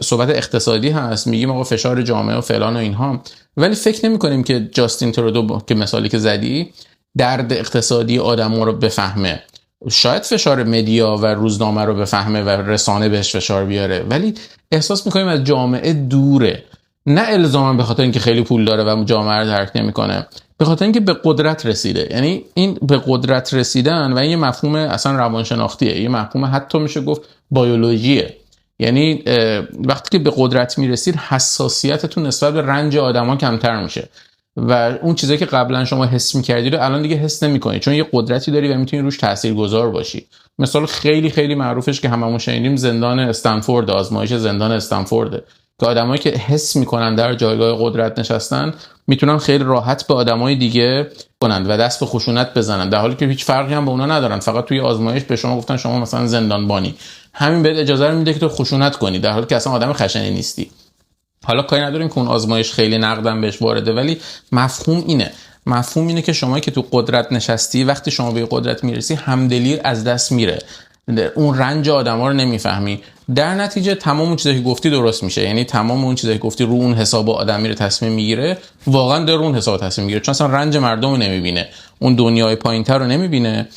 صحبت اقتصادی هست، میگیم آقا فشار جامعه و فلان و اینها، ولی فکر نمی‌کنیم که جاستین ترودو که مثالی که زدی درد اقتصادی آدم‌ها رو بفهمه. شاید فشار مدیا و روزنامه رو بفهمه و رسانه بهش فشار بیاره، ولی احساس می‌کنیم از جامعه دوره. نه الزاما به خاطر اینکه خیلی پول داره و جامعه رو درک نمی‌کنه، به خاطر اینکه به قدرت رسیده. یعنی این به قدرت رسیدن و این یه مفهوم اصلا روانشناختیه، یه مفهوم حتی میشه گفت بیولوژیه. یعنی وقتی که به قدرت میرسید حساسیتتون نسبت به رنج آدما کمتر میشه و اون چیزایی که قبلا شما حس می‌کردید رو الان دیگه حس نمی‌کنید، چون یه قدرتی داری و میتونی روش تاثیرگذار باشی. مثال خیلی خیلی معروفش که هممون شنیدیم زندان استنفورد، آزمایش زندان استنفورد، که آدمایی که حس میکنن در جایگاه قدرت نشستن میتونن خیلی راحت به آدمای دیگه کنند و دست به خشونت بزنن، در حالی که هیچ فرقی هم با اونا ندارن. فقط توی آزمایش به شما گفتن شما مثلا زندانبانی، همین بهت اجازه رو میده که تو خشونت کنی، در حالی که اصلا آدم خشنی نیستی. حالا کاری نداریم که اون آزمایش خیلی نقدم بهش وارده، ولی مفهوم اینه که شما که تو قدرت نشستی، وقتی شما به قدرت میرسی همدلی از دست میره، اون رنج آدما رو نمیفهمی، در نتیجه تمام اون چیزایی که گفتی درست میشه. یعنی تمام اون چیزایی که گفتی رو اون حساب آدم میره تصمیم میگیره، واقعا در اون حساب تصمیم میگیره، چون اصلا رنج مردم رو نمیبینه، اون دنیای پایینتر رو نمیبینه،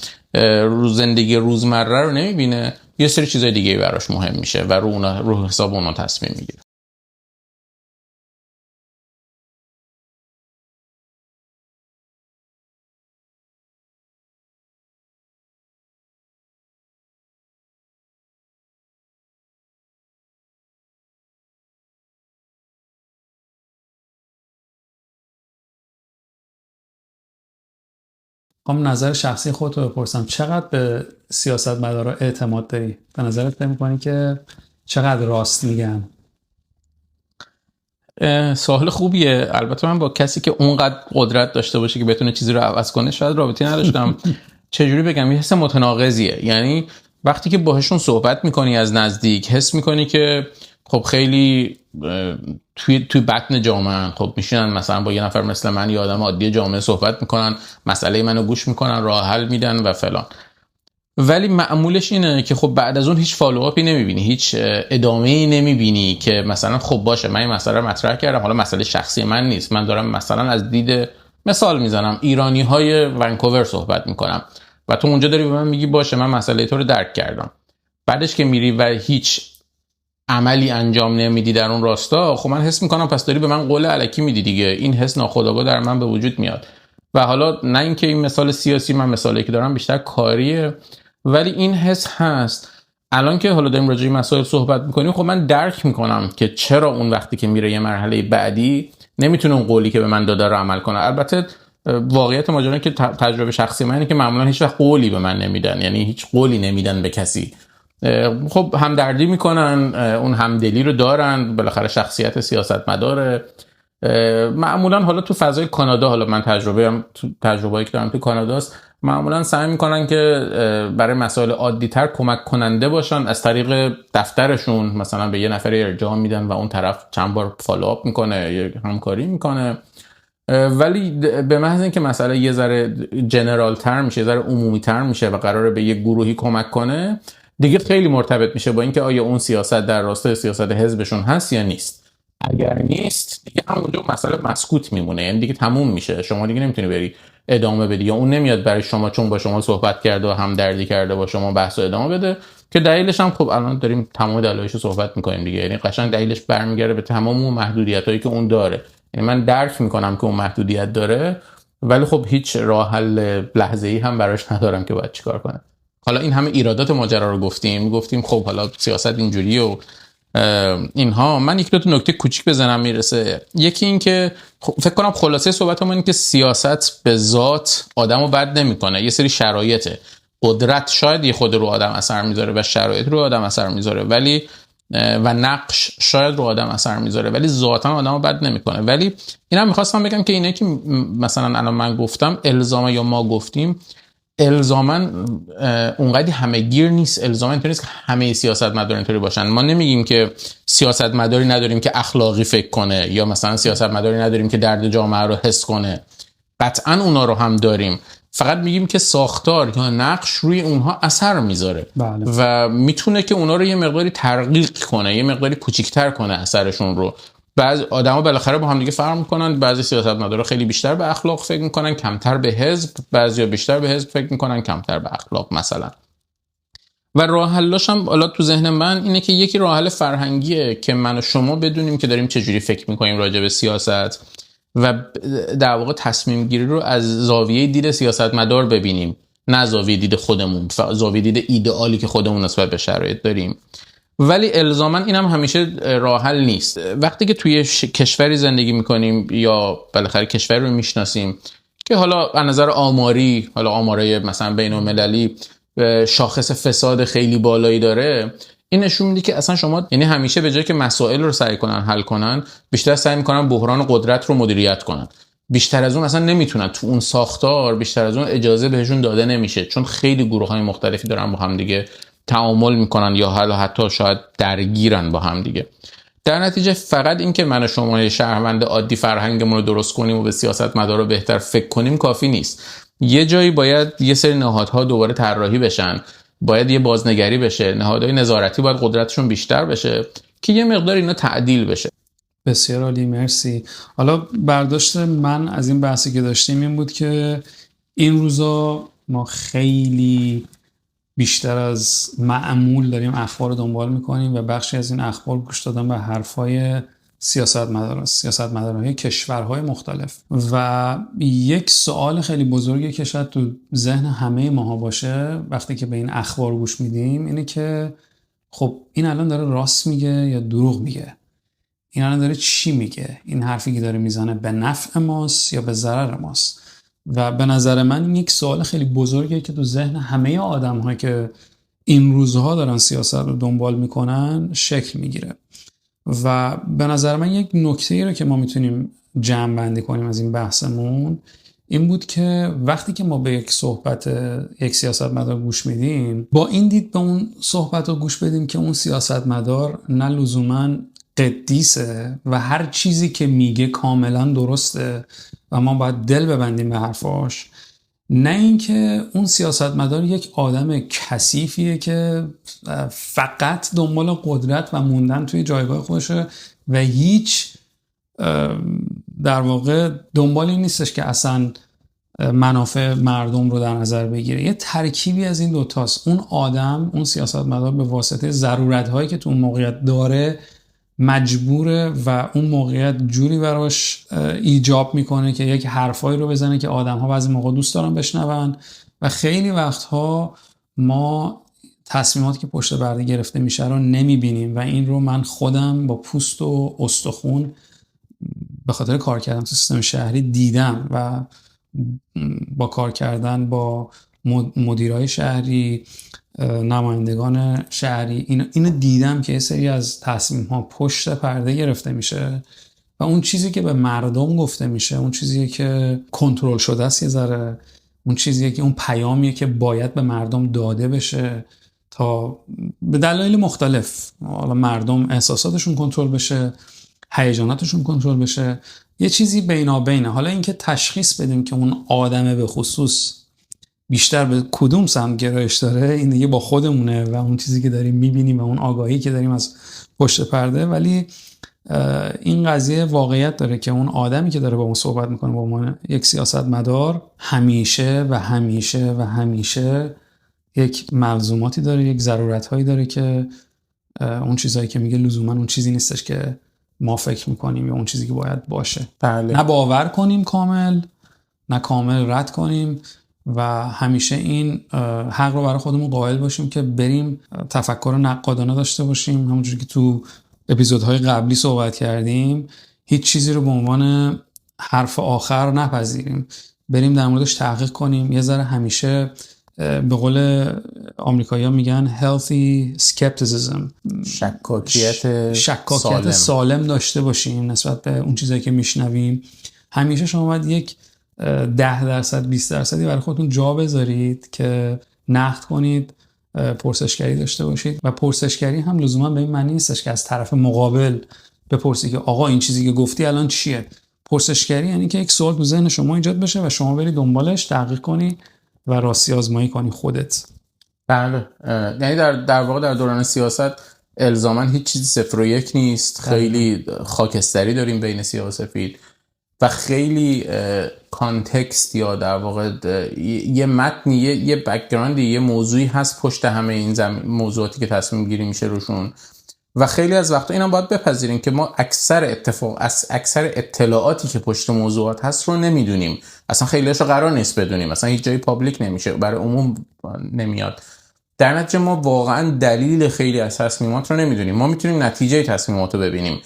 رو زندگی روزمره رو نمیبینه، یه سری چیزای دیگه براش مهم میشه و رو حساب اون تصمیم میگیره. نظر شخصی خودت رو بپرسم، چقدر به سیاستمدارا اعتماد داری؟ به نظرت فکر می‌کنی که چقدر راست میگن؟ سوال خوبیه. البته من با کسی که اونقدر قدرت داشته باشه که بتونه چیزی رو عوض کنه شاید رابطی نداشتم. چجوری بگم، یه حس متناقضیه. یعنی وقتی که باهاشون صحبت میکنی از نزدیک حس میکنی که خب خیلی توی بطن جامعه، خب میشینن مثلا با یه نفر مثل من یه آدم عادی جامعه صحبت میکنن، مسئله منو گوش میکنن، راه حل میدن و فلان. ولی معمولش اینه که خب بعد از اون هیچ فالوآپی نمیبینی، هیچ ادامه‌ای نمیبینی که مثلا خب باشه من این مسئله رو مطرح کردم، حالا مسئله شخصی من نیست، من دارم مثلا از دید مثال میزنم ایرانی‌های ونکوور صحبت میکنم و تو اونجا داری به من میگی باشه من مسئله تو رو درک کردم. بعدش که میری و هیچ عملی انجام نمیدی در اون راستا، خب من حس میکنم پس داری به من قول الکی میدی دیگه. این حس ناخودآگاه در من به وجود میاد. و حالا نه اینکه این مثال سیاسی، من مثالی که دارم بیشتر کاریه، ولی این حس هست. الان که حالا داریم راجع به مسائل صحبت میکنیم، خب من درک میکنم که چرا اون وقتی که میره یه مرحله بعدی نمیتونه اون قولی که به من داده رو عمل کنه. البته واقعیت ماجرا که تجربه شخصی من اینه که معمولا هیچ وقت قولی به من نمیدن، یعنی هیچ قولی نمیدن به کسی. خب همدردی میکنن، اون همدلی رو دارن، بالاخره شخصیت سیاستمداره. معمولا حالا تو فضای کانادا، حالا من تجربه‌ای که دارم تو کاناداست، معمولا سعی میکنن که برای مسائل عادی‌تر کمک کننده باشن، از طریق دفترشون مثلا به یه نفری ارجاع میدن و اون طرف چند بار فالوآپ میکنه یا همکاری میکنه. ولی به محض اینکه مسئله یه ذره جنرال تر میشه، یه ذره عمومی تر میشه و قراره به یه گروهی کمک کنه، دیگه خیلی مرتبط میشه با اینکه آیا اون سیاست در راستای سیاست حزبشون هست یا نیست. اگر نیست دیگه همونجا مسئله مسکوت میمونه، یعنی دیگه تموم میشه، شما دیگه نمیتونی بری ادامه بدی، یا اون نمیاد برای شما چون با شما صحبت کرده و همدردی کرده با شما بحث ادامه بده. که دلیلش هم خب الان داریم تمام دلایلش رو صحبت میکنیم دیگه، یعنی قشنگ دلیلش برمیگره به تمام اون محدودیتایی که اون داره. یعنی من درک میکنم که اون محدودیت داره، ولی خب هیچ راه حل لحظه‌ای هم براش ندارم که باید چیکار کنم. حالا این همه ایرادات ماجرا رو گفتیم خب حالا سیاست اینجوری و اینها. من یک دو تا نکته کوچیک بزنم میرسه. یکی این که فکر کنم خلاصه صحبتمون اینه که سیاست به ذات آدمو بد نمیکنه، یه سری شرایطه. قدرت شاید یه خود رو آدم اثر میذاره و شرایط رو آدم اثر میذاره، ولی و نقش شاید رو آدم اثر میذاره، ولی ذاتا آدمو بد نمیکنه. ولی اینا میخواستم بگم که اینه که مثلا الان من گفتم الزاما یا ما گفتیم، الزاماً اونقدی همه گیر نیست، الزاماً اینطوری نیست که همه سیاستمداران اینطوری باشن. ما نمیگیم که سیاستمداری نداریم که اخلاقی فکر کنه، یا مثلا سیاستمداری نداریم که درد جامعه رو حس کنه. قطعاً اونا رو هم داریم، فقط میگیم که ساختار یا نقش روی اونها اثر میذاره. بله. و میتونه که اونا رو یه مقداری ترقیق کنه، یه مقداری کوچیک‌تر کنه اثرشون رو. بعضی آدما بالاخره با هم دیگه فرق میکنن، بعضی سیاستمدارا خیلی بیشتر به اخلاق فکر میکنن، کمتر به حزب، بعضیا بیشتر به حزب فکر میکنن، کمتر به اخلاق مثلا. و راه حلش هم حالا تو ذهن من اینه که یکی راه حل فرهنگیه که من و شما بدونیم که داریم چجوری فکر میکنیم راجع به سیاست و در واقع تصمیم گیری رو از زاویه دید سیاستمدار ببینیم، نه زاویه دید خودمون، زاویه دید ایدئالی که خودمون نسبت به شرایط داریم. ولی الزاماً اینم همیشه راه حل نیست. وقتی که توی کشوری زندگی میکنیم یا بالاخره کشوری رو میشناسیم که حالا از نظر آماری، حالا آمارای مثلا بین‌المللی شاخص فساد خیلی بالایی داره، این نشون میده که اصلا شما یعنی همیشه به جای که مسائل رو سعی کنن حل کنن، بیشتر سعی میکنن بحران قدرت رو مدیریت کنن. بیشتر از اون اصلا نمیتونن، تو اون ساختار بیشتر از اون اجازه بهشون داده نمیشه، چون خیلی گروه‌های مختلفی دارن با هم دیگه تعامل میکنن یا حتی شاید درگیرن با هم دیگه. در نتیجه فقط این که من و شما شهروند عادی فرهنگمون رو درست کنیم و به سیاستمدارا بهتر فکر کنیم کافی نیست. یه جایی باید یه سری نهادها دوباره طراحی بشن، باید یه بازنگری بشه، نهادهای نظارتی باید قدرتشون بیشتر بشه که یه مقدار اینا تعدیل بشه. بسیار عالی، مرسی. حالا برداشت من از این بحثی که داشتیم این بود که این روزا ما خیلی بیشتر از معمول داریم اخبار رو دنبال میکنیم و بخشی از این اخبار گوش دادن به حرفای سیاستمدارهای کشورهای مختلف. و یک سوال خیلی بزرگی که شاید تو ذهن همه ماها باشه وقتی که به این اخبار گوش میدیم اینه که خب این الان داره راست میگه یا دروغ میگه؟ این الان داره چی میگه؟ این حرفی که داره میزنه به نفع ماست یا به ضرر ماست؟ و به نظر من این یک سوال خیلی بزرگیه که تو ذهن همه آدم‌ها که این روزها دارن سیاست رو دنبال میکنن شکل میگیره. و به نظر من یک نکته‌ای رو که ما میتونیم جمع بندی کنیم از این بحثمون این بود که وقتی که ما به یک صحبت یک سیاستمدار گوش میدیم، با این دید به اون صحبت رو گوش بدیم که اون سیاستمدار نه لزوماً قدیسه و هر چیزی که میگه کاملا درسته و ما باید دل ببندیم به حرفاش، نه اینکه اون سیاستمدار یک آدم کثیفیه که فقط دنبال قدرت و موندن توی جایگاه خودشه و هیچ در واقع دنبال این نیستش که اصلا منافع مردم رو در نظر بگیره. یه ترکیبی از این دوتاست. اون آدم، اون سیاستمدار به واسطه ضرورت‌هایی که تو اون موقعیت داره مجبوره و اون موقعیت جوری براش ایجاب میکنه که یک حرفایی رو بزنه که آدم‌ها بعضی موقع دوست دارن بشنون و خیلی وقتها ما تصمیماتی که پشت پرده گرفته میشه رو نمیبینیم و این رو من خودم با پوست و استخون به خاطر کار کردن تو سیستم شهری دیدم و با کار کردن با مدیرای شهری، نمایندگان شهری، اینو دیدم که یه سری از تصمیم‌ها پشت پرده گرفته میشه و اون چیزی که به مردم گفته میشه، اون چیزی که کنترل شده است یه ذره، اون چیزی که اون پیامیه که باید به مردم داده بشه تا به دلایل مختلف حالا مردم احساساتشون کنترل بشه، هیجاناتشون کنترل بشه، یه چیزی بینابینه. حالا اینکه تشخیص بدیم که اون آدمه به خصوص بیشتر به کدوم سمت گرایش داره این دیگه با خودمونه و اون چیزی که داریم میبینیم و اون آگاهی که داریم از پشت پرده. ولی این قضیه واقعیت داره که اون آدمی که داره با اون صحبت میکنه با عنوان یک سیاستمدار همیشه و همیشه و همیشه یک ملزوماتی داره، یک ضرورتهایی داره که اون چیزایی که میگه لزوما اون چیزی نیستش که ما فکر میکنیم یا اون چیزی که باید باشه. بله. نه باور کنیم کامل، نه کامل رد کنیم و همیشه این حق رو برای خودمون قائل باشیم که بریم تفکر نقادانه داشته باشیم. همونجوری که تو اپیزودهای قبلی صحبت کردیم، هیچ چیزی رو به عنوان حرف آخر نپذیریم، بریم در موردش تحقیق کنیم. یه ذره همیشه به قول آمریکایی‌ها میگن healthy skepticism، شکاکیت سالم داشته باشیم نسبت به اون چیزایی که میشنویم. همیشه شما باید یک 10% 20% برای خودتون جا بذارید که نقد کنید، پرسشگری داشته باشید. و پرسشگری هم لزوما به این معنی نیستش که از طرف مقابل بپرسی که آقا این چیزی که گفتی الان چیه. پرسشگری یعنی که یک سوال تو ذهن شما ایجاد بشه و شما بری دنبالش، تحقیق کنی و راستی آزمایی کنی خودت. بله، یعنی در واقع در دوران سیاست الزاما هیچ چیزی 0 و 1 نیست. خیلی خاکستری داریم بین سیاه و سفید و خیلی کانتکست یا در واقع یه متنی، یه بک‌گراندی، یه موضوعی هست پشت همه این موضوعاتی که تصمیم گیری میشه روشون. و خیلی از وقتا اینم باید بپذیریم که ما اکثر اطلاعاتی که پشت موضوعات هست رو نمیدونیم. اصلا خیلی‌هاشو قرار نیست بدونیم، اصلا هیچ جایی پابلیک نمیشه، برای عموم نمیاد. در نتیجه ما واقعا دلیل خیلی از تصمیمات رو نمیدونیم. ما میتونیم نتیجه تصمیمات رو ببینیم.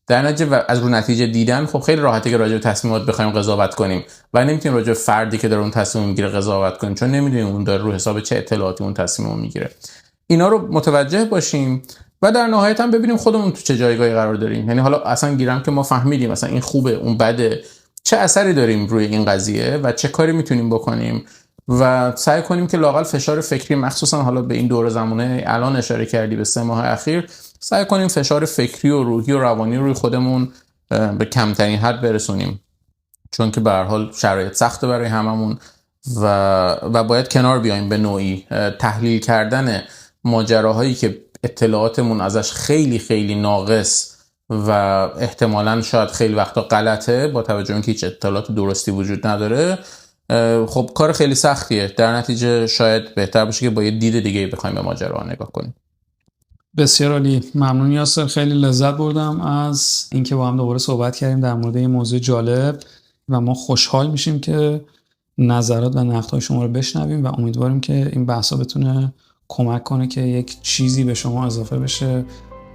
در نتیجه و از رو نتیجه دیدن خب خیلی راحته که راجع به تصمیمات بخوایم قضاوت کنیم و نمیتونیم راجع به فردی که داره اون تصمیم میگیره قضاوت کنیم، چون نمیدونیم اون داره رو حساب چه اطلاعاتی اون تصمیم میگیره. اینا رو متوجه باشیم و در نهایت هم ببینیم خودمون تو چه جایگاهی قرار داریم. یعنی حالا اصلا گیرم که ما فهمیدیم مثلا این خوبه اون بده، چه اثری داریم روی این قضیه و چه کاری میتونیم بکنیم و سعی کنیم که لااقل فشار فکری، مخصوصا حالا به این دوره زمانه الان اشاره کردی به 3 ماه اخیر، سعی کنیم فشار فکری و روحی و روانی روی خودمون به کمترین حد برسونیم، چون که به هر حال شرایط سخته برای هممون و باید کنار بیایم به نوعی. تحلیل کردن ماجراهایی که اطلاعاتمون ازش خیلی خیلی ناقص و احتمالاً شاید خیلی وقتا غلطه، با توجه به اینکه هیچ اطلاعات درستی وجود نداره، خب کار خیلی سختیه. در نتیجه شاید بهتر باشه که با یه دید دیگه بخوایم به ماجراها نگاه کنیم. بسیار عالی، ممنون یاسر، خیلی لذت بردم از اینکه با هم دوباره صحبت کردیم در مورد این موضوع جالب و ما خوشحال میشیم که نظرات و نقدهای شما رو بشنویم و امیدواریم که این بحثا بتونه کمک کنه که یک چیزی به شما اضافه بشه،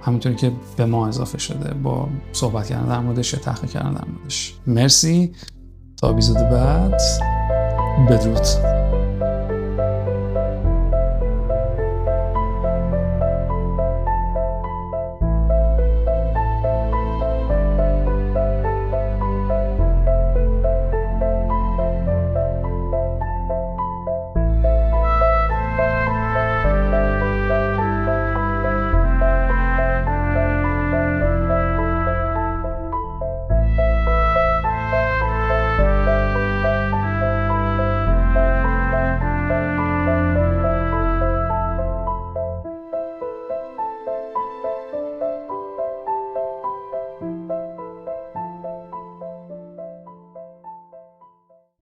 همونطوری که به ما اضافه شده با صحبت کردن در موردش یا تحقیق کردن در موردش. مرسی، تا اپیزود بعد، بدرود.